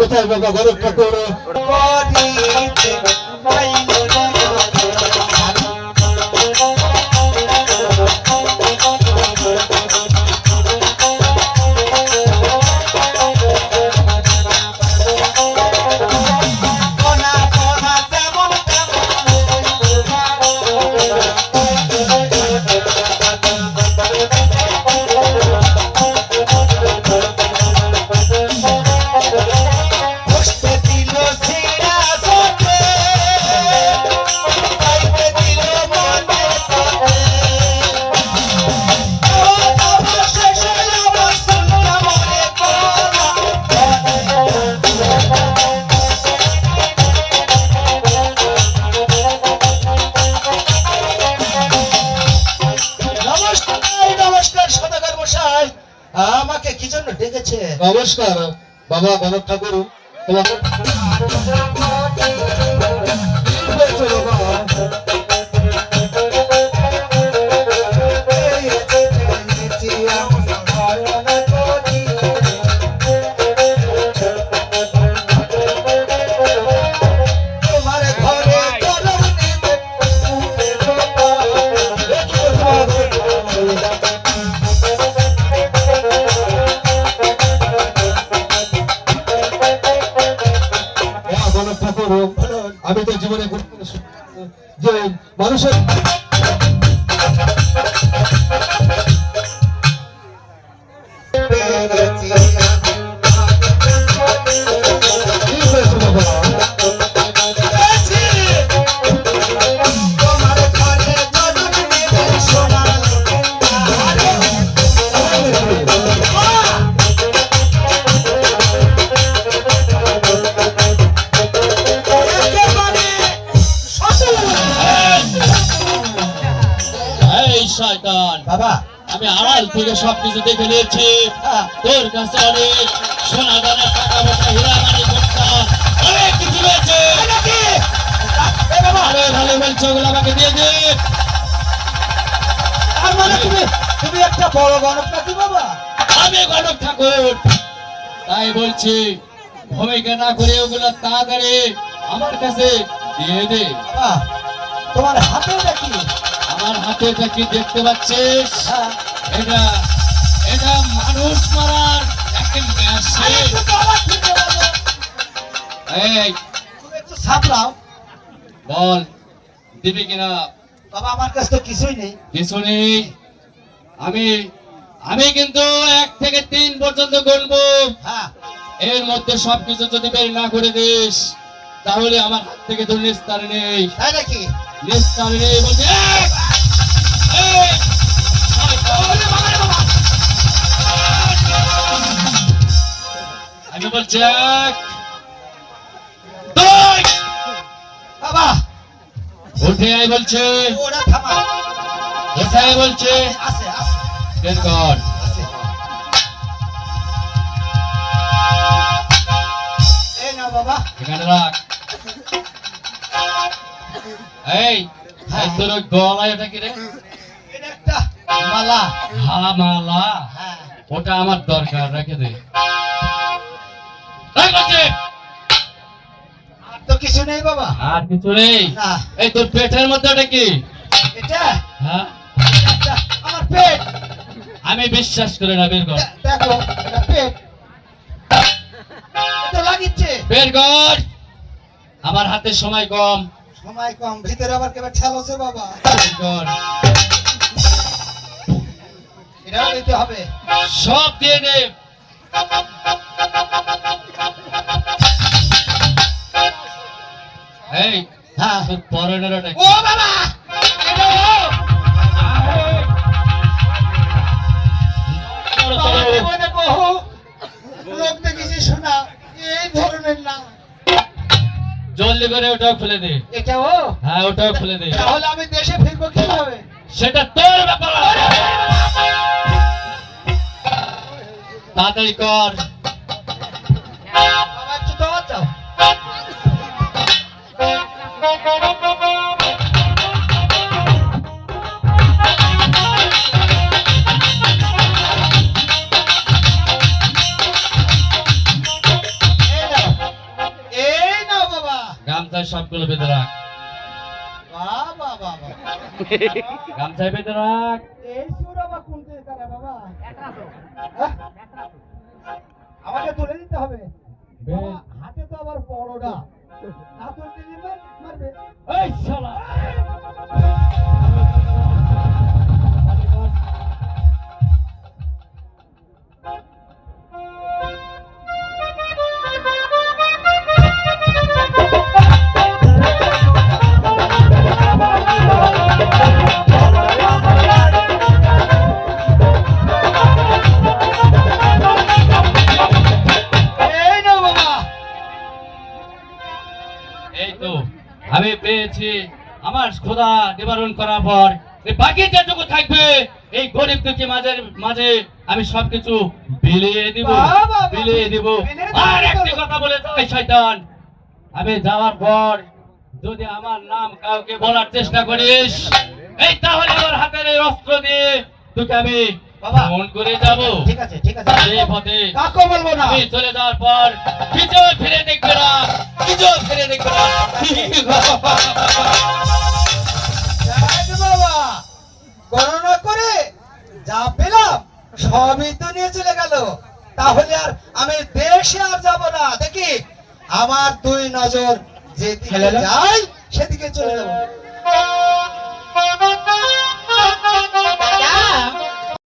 কোথায় বাবা গরব ঠাকুর? আমাকে কি জন্য ডেকেছে? নমস্কার বাবা গণক ঠাকুর। তোমাকে আমি তো জীবনে যে মানুষের বাবা আমি আড়াল থেকে সবকিছু দেখে নিয়েছি। তোর কাছে অনেক সোনা দানা টাকা পয়সা হীরা মানিক মুক্তা অনেক কিছু রয়েছে। ভালো ভালো বলছো ওগুলো আমাকে দিয়ে দে। তার মানে তুমি একটা বড় গণক নাকি বাবা? আমি গণক ঠাকুর, তাই বলছি ভূমিকা না করে ওগুলো তাড়াতাড়ি আমার কাছে দিয়ে দে। বাবা তোমার হাতে নাকি? আমার হাতে এটা কি দেখতে পাচ্ছিস? এটা এটা মানুষ মারার একটা মেশিন। এই তুমি একটু সামলাও। বল দিবি কিনা? বাবা আমার কাছে তো কিছুই নেই। কিছু নেই। আমি আমি কিন্তু 1 থেকে 3 পর্যন্ত গুনবো। হ্যাঁ এর মধ্যে সবকিছু যদি বের না করে দিস তাহলে আমার হাত থেকে তো নিস্তার নেই। তাই নাকি? নিস্তার নেই বলছে। আমি বলছি 1 2 বাবা উঠে আয় বলছে। ওরা থামা। উঠে আয় বলছে। আছে আছে বের কর। আছে। এই না বাবা। এখানে রাখ। এই তোর ওই গলায় ওটা কি রে? এটা একটা মালা। হা মালা? হ্যাঁ ওটা আমার দরকার, রেখে দে। রাখ বলছে। আর তো কিছু নেই বাবা। আর কিছু নেই? না। এই তোর পেটের মধ্যে ওটা কি? এটা হ্যাঁ এটা আমার পেট। আমি বিশ্বাস করি না, বের কর। দেখো এটা পেট। এটা লাগিচ্ছে। বের কর। আমার হাতে সময় কম। সময় কম, ভিতরে আবার কেবল ঠেলছে বাবা। বের কর। এটাও দিতে হবে। সব দিয়ে দে। এই হ্যাঁ তোর পরনের ওটা কি? ও বাবা এটা বাবা জীবনে বহু লোক দেখেছি শোনা, এই ধরনের না। জলদি করে ওটাও খুলে দে। এটাও? হ্যাঁ ওটাও খুলে দে। তাহলে আমি দেশে ফিরবো কিভাবে? সেটা তোর ব্যাপার। তাড়াতাড়ি কর। বাবা একটু দাওয়া চাও। এই নাও। সবগুলো বেঁধে রাখ। বাহ বাহ বাহ বাহ। গামছায় বেঁধে রাখ। এই সুর আবার কোন থেকে করে বাবা? হ্যাঁ? আমাকে তুলে দিতে হবে। বাবা, হাতে তো আবার বড়টা। না তুলতে দিলে মারবে। এই শালা এই নাও বাবা। এই তো আমি পেয়েছি। আমার ক্ষুধা নিবারণ করার পর এই বাকি যেটুকু থাকবে এই গরিব দুঃখী মাঝে আমি সবকিছু বিলিয়ে দিব, বাবা, বিলিয়ে দিব। বিলিয়ে আর দিতে একটি হবে। কথা বলে যাই শয়তান, আমি যাওয়ার পর যদি আমার নাম কাউকে বলার চেষ্টা করিস, এই তাহলে আমার হাতের এই অস্ত্র দিয়ে তোকে আমি বাবা। ফোন করে যাব। ঠিক আছে ঠিক আছে। এই পথে কাকু বলবো না। আমি চলে যাওয়ার পর কিছু ফিরে দেখবে না, কিছু ফিরে দেখবে না। যাক বাবা, গণনা করে যা পেলাম সবই তো নিয়ে চলে গেল। তাহলে আর আমি দেশে আর যাব না। দেখি আমার দুই নজর যেদিকে যাই সেদিকে চলে যাব। দাদা